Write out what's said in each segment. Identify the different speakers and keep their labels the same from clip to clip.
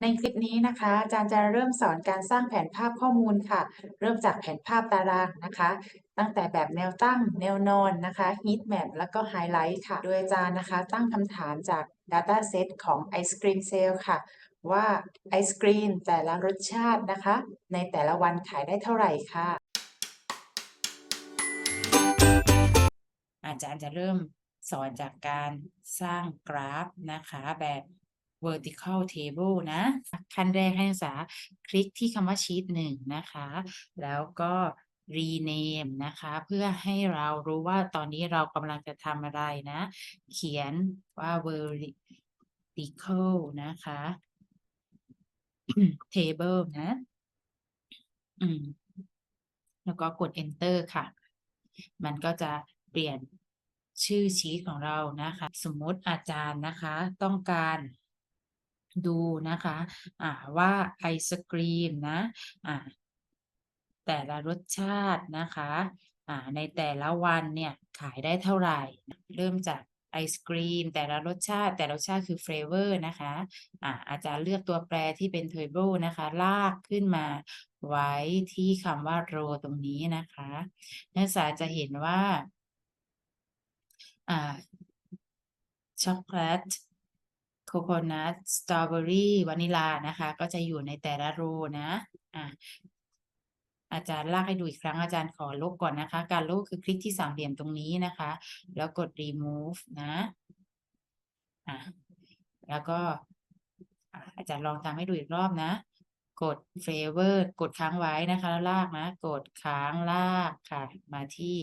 Speaker 1: ในคลิปนี้นะคะอาจารย์จะเริ่มสอนการสร้างแผนภาพข้อมูลค่ะเริ่มจากแผนภาพตารางนะคะตั้งแต่แบบแนวตั้งแนวนอนนะคะ heat map แล้วก็ไฮไลท์ค่ะโดยอาจารย์นะคะตั้งคำถามจาก Data Set ของไอศกรีมเซลค่ะว่าไอศกรีมแต่ละรสชาตินะคะในแต่ละวันขายได้เท่าไหร่ค่ะอาจารย์จะเริ่มสอนจากการสร้างกราฟนะคะแบบ vertical table นะขั้นแรกให้นักศึกษาคลิกที่คำว่า sheet 1นะคะแล้วก็ rename นะคะเพื่อให้เรารู้ว่าตอนนี้เรากำลังจะทำอะไรนะเขียนว่า vertical นะคะ table นะแล้วก็กด enter ค่ะมันก็จะเปลี่ยนชื่อชีทของเรานะคะสมมติอาจารย์นะคะต้องการดูนะคะว่าไอศกรีมนะอ่าแต่ละรสชาตินะคะในแต่ละวันเนี่ยขายได้เท่าไหร่เริ่มจากไอศกรีมแต่ละรสชาติแต่ละรสชาติคือ flavor นะคะอาจารย์เลือกตัวแปรที่เป็น table นะคะลากขึ้นมาไว้ที่คำว่า row ตรงนี้นะคะนักศึกษาจะเห็นว่าช็อกโกแลตโคโคนัทสตรอเบอรี่วานิลานะคะก็จะอยู่ในแต่ละโรนะอ่ะอาจารย์ลากให้ดูอีกครั้งอาจารย์ขอลบก่อนนะคะการลบคือคลิกที่สามเหลี่ยมตรงนี้นะคะแล้วกด remove นะแล้วก็อาจารย์ลองทำให้ดูอีกรอบนะกด favor กดค้างไว้นะคะแล้วลากนะกดค้างลากค่ะมาที่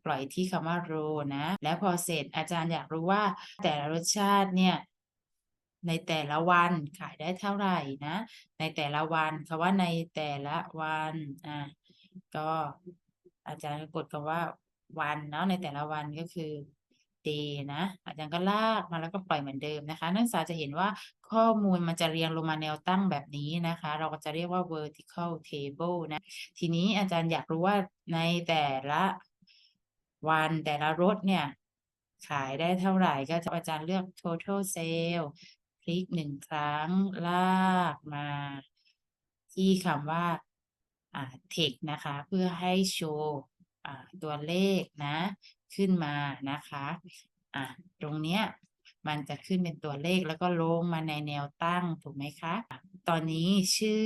Speaker 1: ปล่อยที่คำว่า row นะแล้วพอเสร็จอาจารย์อยากรู้ว่าแต่ละรสชาติเนี่ยในแต่ละวันขายได้เท่าไหร่นะในแต่ละวันคำว่าในแต่ละวันก็อาจารย์ก็กดคำว่าวันเนาะในแต่ละวันก็คือ day นะอาจารย์ก็ลากมาแล้วก็ปล่อยเหมือนเดิมนะคะนักศึกษาจะเห็นว่าข้อมูลมันจะเรียงลงมาแนวตั้งแบบนี้นะคะเราก็จะเรียกว่า vertical table นะทีนี้อาจารย์อยากรู้ว่าในแต่ละวันแต่ละรถเนี่ยขายได้เท่าไหร่ก็จะอาจารย์เลือก total sale คลิกหนึ่งครั้งลากมาที่คำว่าtext นะคะเพื่อให้โชว์ตัวเลขนะขึ้นมานะคะตรงเนี้ยมันจะขึ้นเป็นตัวเลขแล้วก็ลงมาในแนวตั้งถูกไหมคะตอนนี้ชื่อ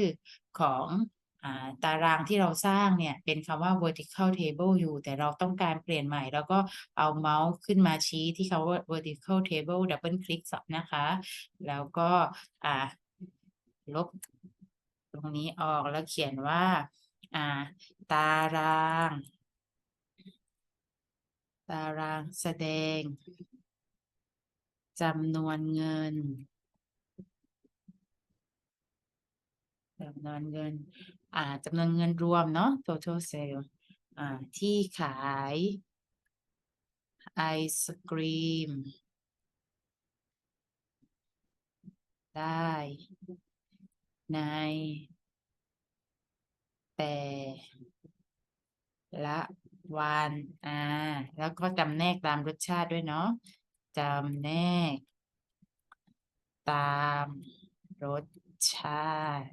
Speaker 1: ของตารางที่เราสร้างเนี่ยเป็นคำว่า vertical table อยู่แต่เราต้องการเปลี่ยนใหม่แล้วก็เอาเมาส์ขึ้นมาชี้ที่คำว่า vertical table ดับเบิลคลิกนะคะแล้วก็ลบตรงนี้ออกแล้วเขียนว่าตารางแสดงจำนวนเงินจำนวนเงินจำนวนเงินรวมเนาะ total sale ที่ขายไอศกรีมได้ในแต่ละวันแล้วก็จำแนกตามรสชาติด้วยเนาะจำแนกตามรสชาติ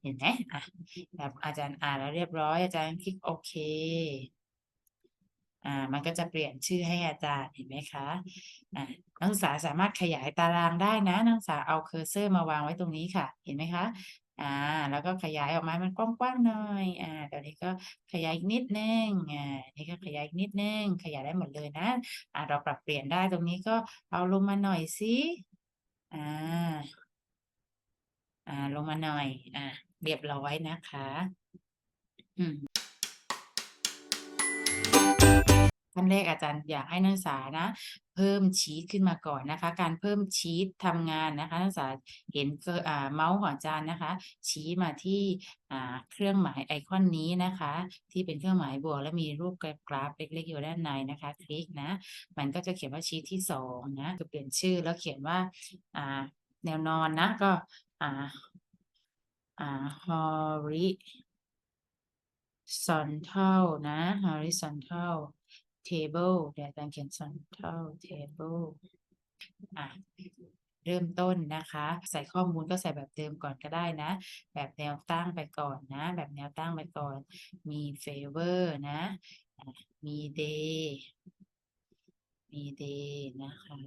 Speaker 1: เห็นไหมแบบอาจารย์อ่านแล้วเรียบร้อยอาจารย์คลิกโอเคมันก็จะเปลี่ยนชื่อให้อาจารย์เห็นไหมคะนักศึกษาสามารถขยายตารางได้นะนักศึกษาเอาเคอร์เซอร์มาวางไว้ตรงนี้ค่ะเห็นไหมคะแล้วก็ขยายออกมามันกว้างๆหน่อยตอนนี้ก็ขยายอีกนิดนึงนี่ก็ขยายอีกนิดนึงขยายได้หมดเลยนะเราปรับเปลี่ยนได้ตรงนี้ก็เอาลงมาหน่อยสิอ่าลงมาหน่อยเรียบร้อยนะคะอืม ขั้นแรกอาจารย์อยากให้นักศึกษานะเพิ่มชีทขึ้นมาก่อนนะคะการเพิ่มชีททำงานนะคะนักศึกษาเห็นเมาส์ของอาจารย์นะคะชี้มาที่เครื่องหมายไอคอนนี้นะคะที่เป็นเครื่องหมายบวกและมีรูปกราฟเล็กๆอยู่ด้านในนะคะคลิกนะมันก็จะเขียนว่าชีทที่2นะก็เปลี่ยนชื่อแล้วเขียนว่าแนวนอนนะก็อ่าhorizontal นะ horizontal table เดี๋ยวอาจารย์เขียน horizontal table อ่ะ เริ่มต้นนะคะ ใส่ข้อมูลก็ใส่แบบเดิมก่อนก็ได้นะ แบบแนวตั้งไปก่อนนะ แบบแนวตั้งไปก่อน มี favor นะมี day มี day นะคะ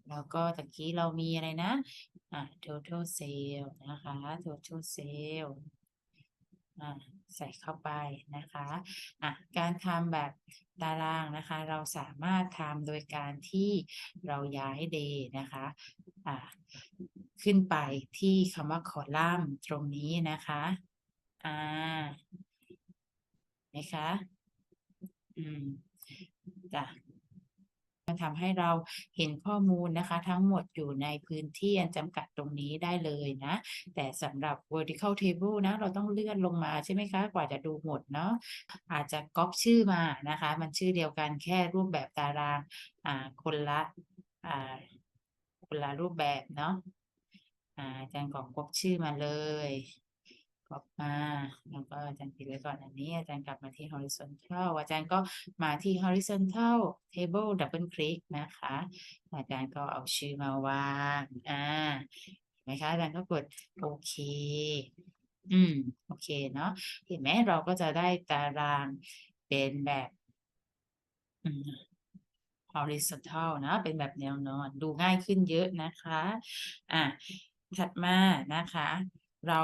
Speaker 1: แล้วก็ตะกี้เรามีอะไรนะtotal sale นะคะ total sale ใส่เข้าไปนะคะการทำแบบตารางนะคะ เราสามารถทำโดยการที่เราย้าย day นะคะขึ้นไปที่คำว่าคอลัมน์ตรงนี้นะคะไหมคะจ้ะ มันทำให้เราเห็นข้อมูลนะคะทั้งหมดอยู่ในพื้นที่อันจำกัดตรงนี้ได้เลยนะแต่สำหรับ vertical table นะเราต้องเลื่อนลงมาใช่ไหมคะกว่าจะดูหมดเนาะอาจจะก๊อปชื่อมานะคะมันชื่อเดียวกันแค่รูปแบบตารางคนละรูปแบบเนาะอาจารย์ขอก๊อปชื่อมาเลยก๊อปมาแล้วก็อาจารย์ปิดไว้ก่อนอันนี้อาจารย์กลับมาที่ horizontal อาจารย์ก็มาที่ horizontal table double click นะคะอาจารย์ก็เอาชื่อมาวางเห็นไหมคะอาจารย์ก็กดโอเคโอเคเนาะเห็นไหมเราก็จะได้ตารางเป็นแบบhorizontal นะเป็นแบบแนวนอนดูง่ายขึ้นเยอะนะคะถัดมานะคะเรา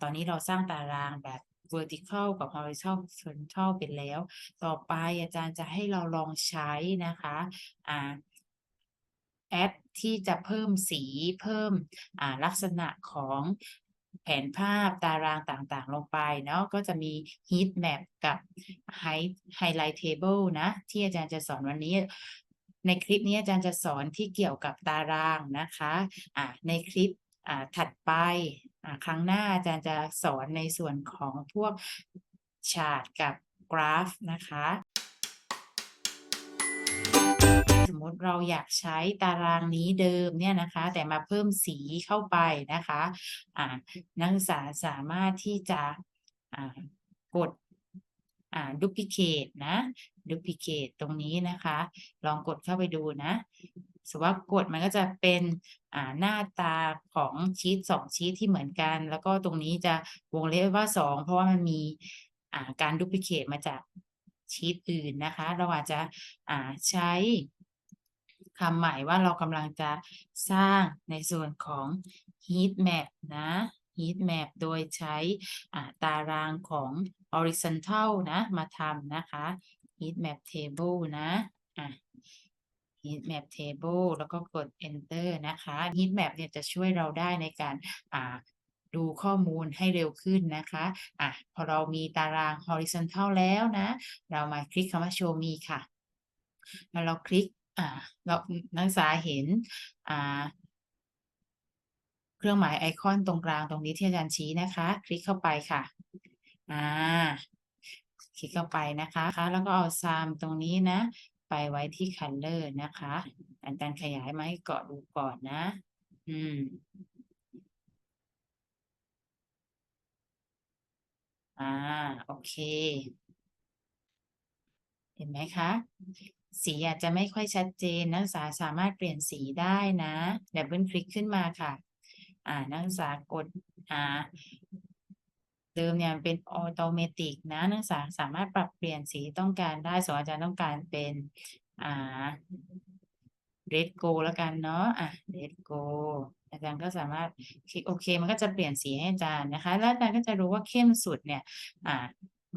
Speaker 1: ตอนนี้เราสร้างตารางแบบ vertical กับ horizontal เป็นแล้ว ต่อไปอาจารย์จะให้เราลองใช้นะคะแอดที่จะเพิ่มสีเพิ่มลักษณะของแผนภาพตารางต่างๆลงไปเนาะก็จะมี heat map กับ highlight table นะที่อาจารย์จะสอนวันนี้ในคลิปนี้อาจารย์จะสอนที่เกี่ยวกับตารางนะคะในคลิปถัดไปครั้งหน้าอาจารย์จะสอนในส่วนของพวกชาร์ตกับกราฟนะคะสมมติเราอยากใช้ตารางนี้เดิมเนี่ยนะคะแต่มาเพิ่มสีเข้าไปนะคะนักศึกษาสามารถที่จะกดduplicate นะ duplicate ตรงนี้นะคะลองกดเข้าไปดูนะสมมติว่ากดมันก็จะเป็นหน้าตาของชีต2ชีตที่เหมือนกันแล้วก็ตรงนี้จะวงเล็บว่า2เพราะว่ามันมีการ duplicate มาจากชีตอื่นนะคะเราอาจจะใช้คำหมายว่าเรากำลังจะสร้างในส่วนของ heat map นะ heat map โดยใช้ตารางของ horizontal นะมาทำนะคะ heat map table นะheat map table แล้วก็กด enter นะคะ heat map เนี่ยจะช่วยเราได้ในการดูข้อมูลให้เร็วขึ้นนะคะพอเรามีตาราง horizontal แล้วนะเรามาคลิกคำว่า show me ค่ะแล้วเราคลิกเรานักศึกษาเห็นเครื่องหมายไอคอนตรงกลางตรงนี้ที่อาจารย์ชี้นะคะคลิกเข้าไปค่ะคลิกเข้าไปนะคะแล้วก็เอาซามตรงนี้นะไปไว้ที่ color นะคะอาจารย์ขยายมาให้เกาะดูก่อนนะโอเคเห็นไหมคะสีอาจจะไม่ค่อยชัดเจนนักศึกษาสามารถเปลี่ยนสีได้นะดับเบิลคลิกขึ้นมาค่ะนักศึกษากดเดิมเนี่ยเป็นออโตเมติกนะนักศึกษาสามารถปรับเปลี่ยนสีต้องการได้ส่วนอาจารย์ต้องการเป็นเรดโกแล้วกันเนาะเรดโกอาจารย์ก็สามารถคลิกโอเคมันก็จะเปลี่ยนสีให้อาจารย์นะคะแล้วอาจารย์ก็จะรู้ว่าเข้มสุดเนี่ย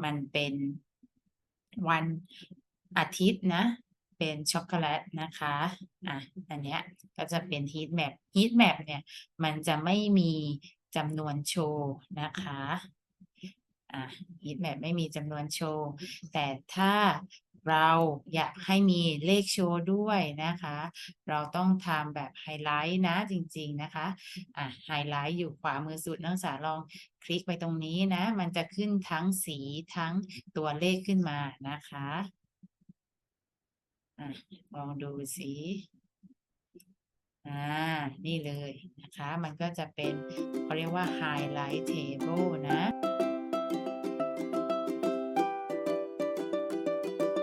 Speaker 1: มันเป็นวันอาทิตย์นะเป็นช็อกโกแลตนะคะอันเนี้ยก็จะเป็นฮีทแมปเนี่ยมันจะไม่มีจำนวนโชว์นะคะฮีทแมปไม่มีจำนวนโชว์แต่ถ้าเราอยากให้มีเลขโชว์ด้วยนะคะเราต้องทำแบบไฮไลท์นะจริงๆนะคะไฮไลท์อยู่ขวามือสุดนักศึกษาลองคลิกไปตรงนี้นะมันจะขึ้นทั้งสีทั้งตัวเลขขึ้นมานะคะลองดูสินี่เลยนะคะมันก็จะเป็นเขาเรียกว่า highlight table นะ